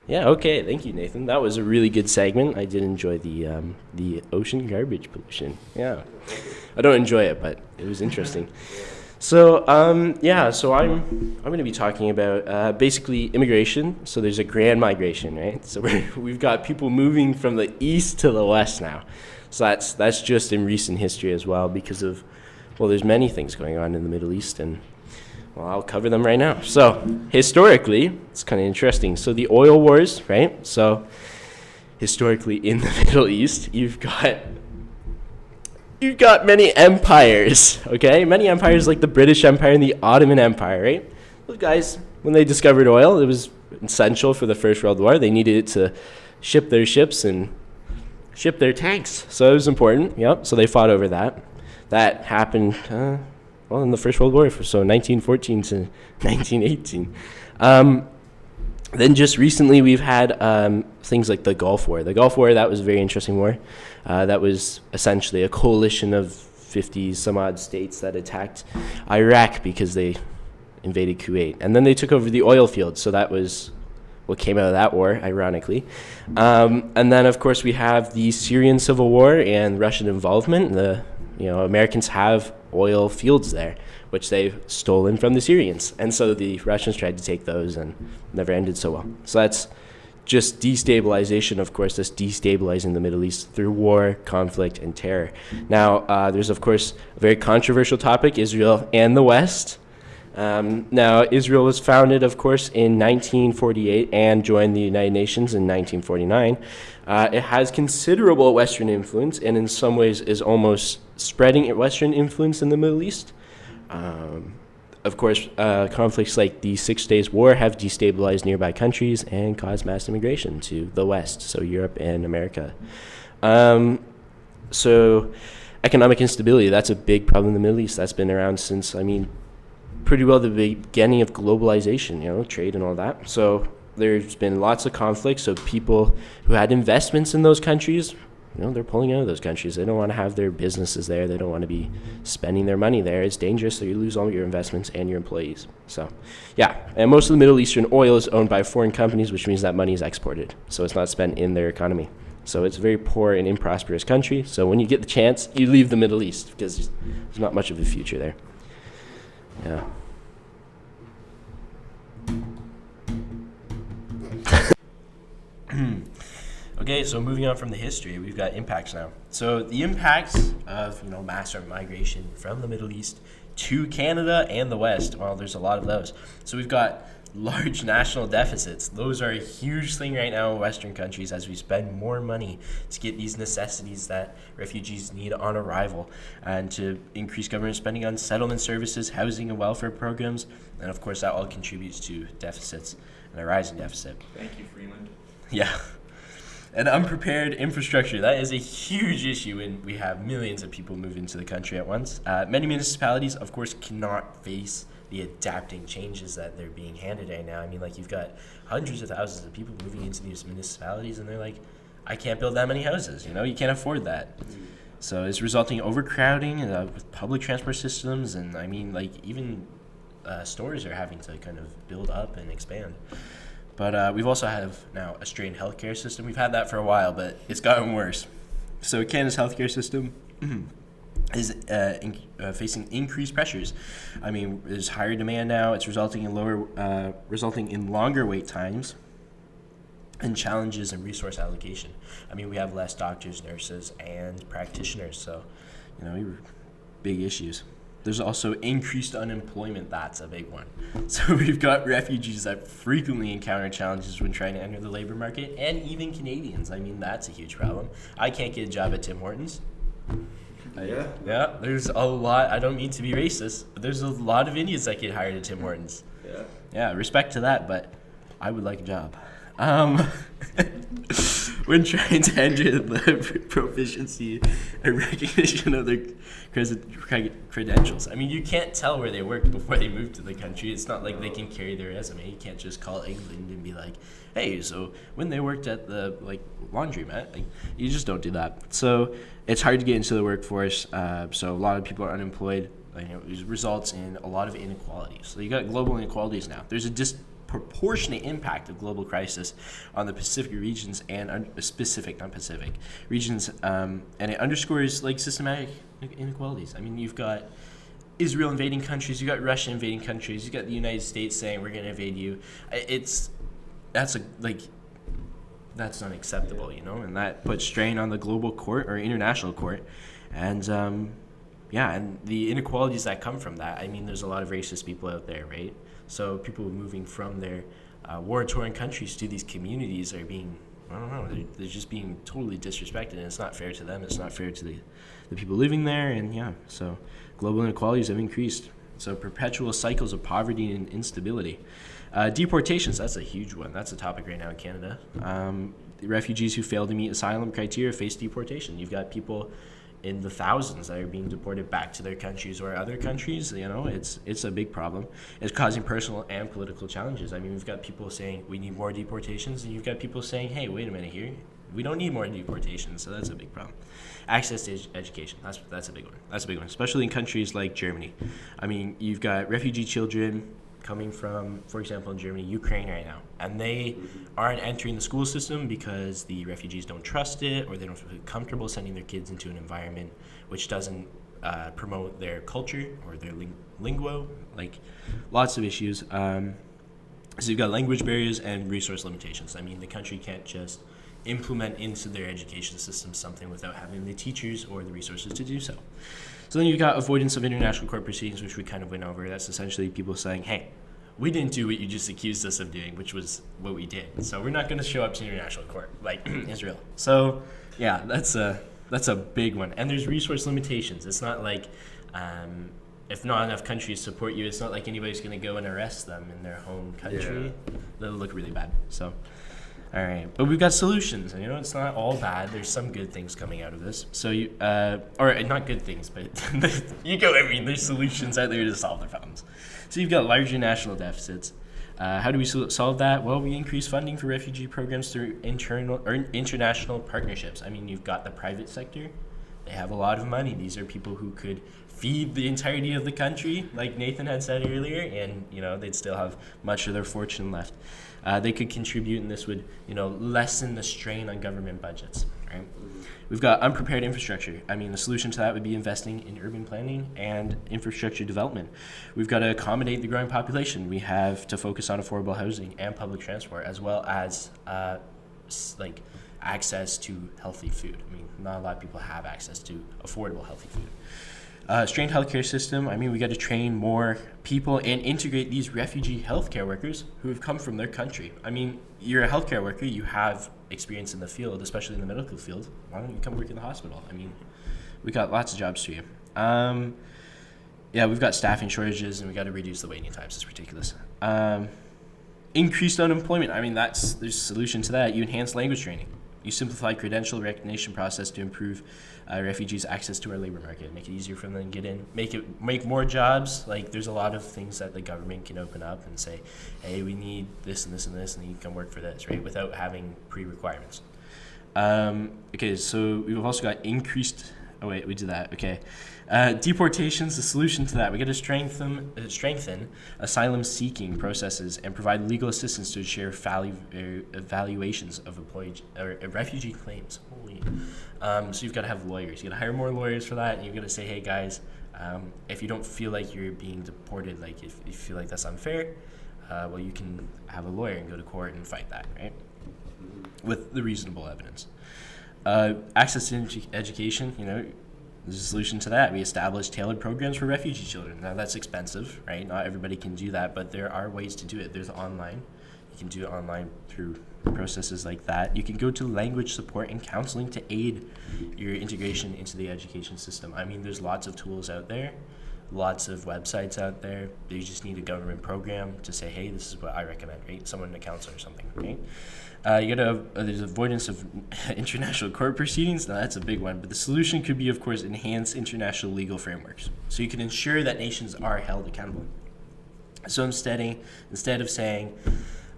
Yeah, okay. Thank you, Nathan. That was a really good segment. I did enjoy the ocean garbage pollution. Yeah, I don't enjoy it, but it was interesting. So yeah, so I'm going to be talking about basically immigration. So there's a grand migration, right? So we've got people moving from the east to the west now. So that's just in recent history as well because of, well, there's many things going on in the Middle East, and well, I'll cover them right now. So historically, it's kind of interesting. So the oil wars, right? So historically in the Middle East, you've got many empires, okay? Many empires like the British Empire and the Ottoman Empire, right? Those guys, when they discovered oil, it was essential for the First World War. They needed it to ship their ships and ship their tanks. So it was important, yep. So they fought over that. That happened, well, in the First World War, so 1914 to 1918. Then just recently we've had things like the Gulf War. The Gulf War, that was a very interesting war. That was essentially a coalition of 50 some odd states that attacked Iraq because they invaded Kuwait. And then they took over the oil fields, so that was what came out of that war, ironically. And then, of course, we have the Syrian civil war and Russian involvement. Americans have oil fields there, which they've stolen from the Syrians. And so the Russians tried to take those and never ended so well. So that's just destabilization, of course, that's destabilizing the Middle East through war, conflict, and terror. Now, there's, of course, a very controversial topic, Israel and the West. Now, Israel was founded, of course, in 1948 and joined the United Nations in 1949. It has considerable Western influence and in some ways is almost spreading Western influence in the Middle East. Of course, conflicts like the 6 Days War have destabilized nearby countries and caused mass immigration to the West, so Europe and America. So economic instability, that's a big problem in the Middle East. That's been around since, pretty well the beginning of globalization, trade and all that. So there's been lots of conflicts. So people who had investments in those countries, they're pulling out of those countries. They don't want to have their businesses there. They don't want to be spending their money there. It's dangerous, so you lose all your investments and your employees. So, yeah. And most of the Middle Eastern oil is owned by foreign companies, which means that money is exported. So it's not spent in their economy. So it's a very poor and improsperous country. So when you get the chance, you leave the Middle East because there's not much of a future there. Yeah. Okay, so moving on from the history, we've got impacts now. So the impacts of mass migration from the Middle East to Canada and the West, well, there's a lot of those. So we've got large national deficits. Those are a huge thing right now in Western countries as we spend more money to get these necessities that refugees need on arrival and to increase government spending on settlement services, housing and welfare programs. And of course, that all contributes to deficits and a rising deficit. Thank you, Freeland. Yeah. And unprepared infrastructure, that is a huge issue when we have millions of people move into the country at once. Many municipalities, of course, cannot face the adapting changes that they're being handed right now. You've got hundreds of thousands of people moving into these municipalities, and they're like, I can't build that many houses, you can't afford that. So it's resulting in overcrowding with public transport systems, and even stores are having to kind of build up and expand. But we've also have now a strained healthcare system. We've had that for a while, but it's gotten worse. So Canada's healthcare system is facing increased pressures. There's higher demand now. It's resulting in longer wait times and challenges in resource allocation. We have less doctors, nurses, and practitioners. So, big issues. There's also increased unemployment. That's a big one. So we've got refugees that frequently encounter challenges when trying to enter the labor market, and even Canadians. That's a huge problem. I can't get a job at Tim Hortons. Yeah, there's a lot. I don't mean to be racist, but there's a lot of Indians that get hired at Tim Hortons. Yeah, respect to that, but I would like a job. When trying to enter the proficiency and recognition of their credentials. You can't tell where they worked before they moved to the country. It's not like they can carry their resume. You can't just call England and be like, hey, so when they worked at the laundromat, you just don't do that. So it's hard to get into the workforce. So a lot of people are unemployed. It results in a lot of inequality. So you got global inequalities now. There's a proportionate impact of global crisis on the Pacific regions and non-Pacific regions, and it underscores like systematic inequalities. I mean, you've got Israel invading countries, you got Russia invading countries, you got the United States saying we're going to invade you. That's unacceptable, and that puts strain on the global court or international court, and and the inequalities that come from that. I mean, there's a lot of racist people out there, right? So people moving from their war-torn countries to these communities are being, I don't know, they're just being totally disrespected, and it's not fair to them. It's not fair to the people living there, and so global inequalities have increased. So perpetual cycles of poverty and instability. Deportations, that's a huge one. That's a topic right now in Canada. The refugees who fail to meet asylum criteria face deportation. You've got people in the thousands that are being deported back to their countries or other countries. It's a big problem. It's causing personal and political challenges. I mean, we've got people saying we need more deportations, and you've got people saying, hey, wait a minute here, we don't need more deportations. So that's a big problem. Access to education, that's a big one. That's a big one, especially in countries like Germany. I mean, you've got refugee children coming from, for example, in Germany, Ukraine right now, and they aren't entering the school system because the refugees don't trust it, or they don't feel comfortable sending their kids into an environment which doesn't promote their culture or their linguo, like lots of issues. So you've got language barriers and resource limitations. I mean, the country can't just implement into their education system something without having the teachers or the resources to do so. So then you've got avoidance of international court proceedings, which we kind of went over. That's essentially people saying, hey, we didn't do what you just accused us of doing, which was what we did. So we're not going to show up to international court like Israel. So yeah, that's a big one. And there's resource limitations. It's not like if not enough countries support you, it's not like anybody's going to go and arrest them in their home country. Yeah. That'll look really bad. So all right, but we've got solutions, and it's not all bad. There's some good things coming out of this. So or not good things, but you go. I mean, there's solutions out there to solve the problems. So you've got larger national deficits. How do we solve that? Well, we increase funding for refugee programs through international partnerships. I mean, you've got the private sector. They have a lot of money. These are people who could feed the entirety of the country, like Nathan had said earlier, and they'd still have much of their fortune left. They could contribute, and this would lessen the strain on government budgets. Right? We've got unprepared infrastructure. I mean, the solution to that would be investing in urban planning and infrastructure development. We've got to accommodate the growing population. We have to focus on affordable housing and public transport, as well as access to healthy food. I mean, not a lot of people have access to affordable, healthy food. Strained healthcare system. I mean, we got to train more people and integrate these refugee healthcare workers who have come from their country. I mean, you're a healthcare worker, you have experience in the field, especially in the medical field. Why don't you come work in the hospital? I mean, we got lots of jobs for you. We've got staffing shortages, and we got to reduce the waiting times. It's ridiculous. Increased unemployment. I mean, there's a solution to that. You enhance language training. You simplify credential recognition process to improve refugees' access to our labor market, make it easier for them to get in, make more jobs. Like, there's a lot of things that the government can open up and say, hey, we need this and this and this, and you can come work for this, right, without having pre-requirements. So we've also got increased. Oh wait, we did that. Okay. Deportations, the solution to that. We got to strengthen asylum-seeking processes and provide legal assistance to ensure evaluations of refugee claims. Holy. So you've got to have lawyers. You got to hire more lawyers for that, and you've got to say, hey guys, if you don't feel like you're being deported, like if you feel like that's unfair, well, you can have a lawyer and go to court and fight that, right? With the reasonable evidence. Access to education, there's a solution to that. We establish tailored programs for refugee children. Now, that's expensive, right? Not everybody can do that, but there are ways to do it. There's online. You can do it online through processes like that. You can go to language support and counseling to aid your integration into the education system. I mean, there's lots of tools out there, lots of websites out there. You just need a government program to say, hey, this is what I recommend, right? Someone in a counselor or something, right? There's avoidance of international court proceedings. Now, that's a big one. But the solution could be, of course, enhance international legal frameworks. So you can ensure that nations are held accountable. So instead of saying,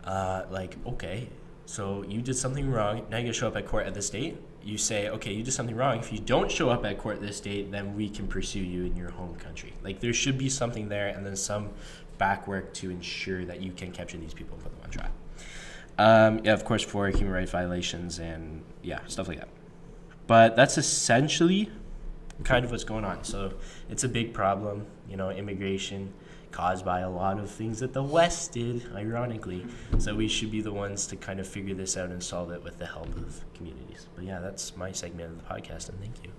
okay, So you did something wrong. Now you gotta show up at court at this date. You say, okay, you did something wrong. If you don't show up at court this date, then we can pursue you in your home country. Like, there should be something there, and then some back work to ensure that you can capture these people and put them on trial. Yeah, of course, for human rights violations and yeah, stuff like that. But that's essentially kind of what's going on. So it's a big problem, immigration caused by a lot of things that the West did, ironically. So we should be the ones to kind of figure this out and solve it with the help of communities. But yeah, that's my segment of the podcast, and thank you.